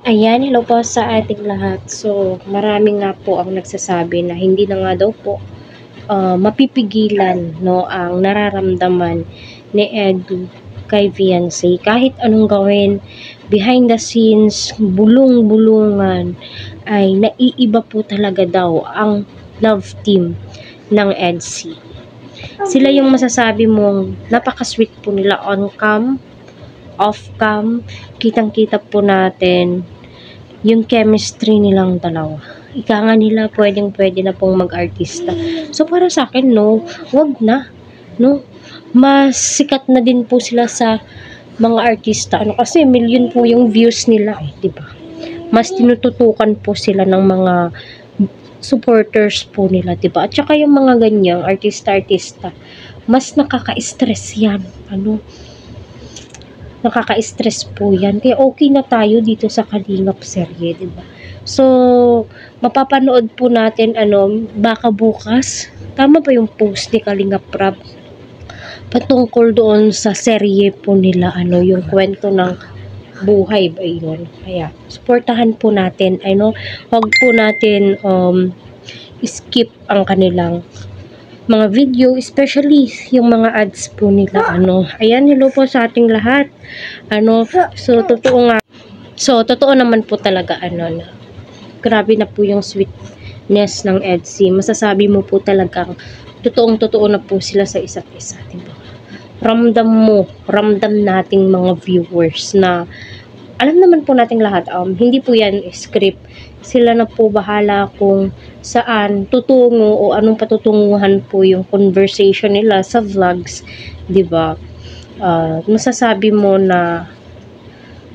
Ayan, hello po sa ating lahat. So, marami nga po ang nagsasabi na hindi na nga daw po mapipigilan no, ang nararamdaman ni Edu kay Fiancé. Kahit anong gawin, behind the scenes, bulong-bulungan, ay naiiba po talaga daw ang love team ng EDC. Sila yung masasabi mong napaka-sweet po nila on cam, off cam, kitang-kita po natin yung chemistry nilang dalawa. Ika nga nila, pwede na pong mag-artista. So, para sa akin, no, wag na. No? Mas sikat na din po sila sa mga artista. Kasi million po yung views nila, diba? Mas tinututukan po sila ng mga supporters po nila, diba? At saka yung mga ganyang artista, mas nakaka-stress yan. Nakaka-stress po yan. Kaya okay na tayo dito sa Kalingap serye, diba? So, mapapanood po natin, baka bukas. Tama ba yung post ni Kalingap Rab? Patungkol doon sa serye po nila, yung kwento ng buhay ba yun? Kaya, supportahan po natin, huwag po natin, skip ang kanilang mga video, especially yung mga ads po nila, ayan, hello po sa ating lahat, so, totoo naman po talaga, na, grabe na po yung sweetness ng EDC, masasabi mo po talagang, totoo na po sila sa isa't isa, diba? Ramdam nating mga viewers na, alam naman po nating lahat, hindi po yan script, sila na po bahala kung saan tutungo o anong patutunguhan po yung conversation nila sa vlogs, diba? Masasabi mo na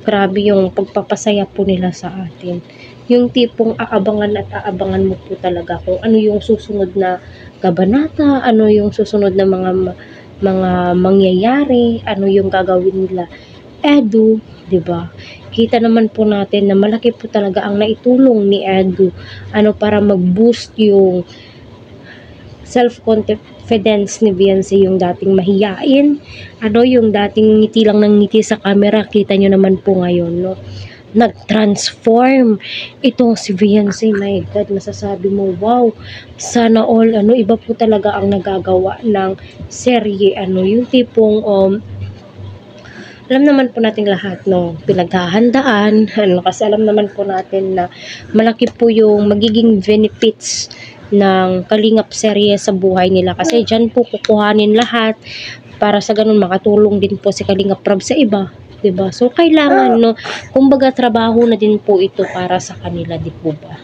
grabe yung pagpapasaya po nila sa atin. Yung tipong aabangan mo po talaga kung ano yung susunod na kabanata, ano yung susunod na mga mangyayari, ano yung gagawin nila Edu, diba? Kita naman po natin na malaki po talaga ang naitulong ni Edu para mag-boost yung self-confidence ni Fiancé, yung dating mahiyain, yung dating ngiti lang ng ngiti sa camera, kita nyo naman po ngayon, no? Nag-transform itong si Fiancé. My God, masasabi mo, wow, sana all, iba po talaga ang nagagawa ng serye, yung tipong, alam naman po nating lahat, no, pinaghahandaan, kasi alam naman po natin na malaki po yung magiging benefits ng Kalingap serye sa buhay nila, kasi dyan po kukuhanin lahat para sa ganun makatulong din po si Kalingap Rab sa iba, diba? So, kailangan, no, kumbaga trabaho na din po ito para sa kanila, di po ba?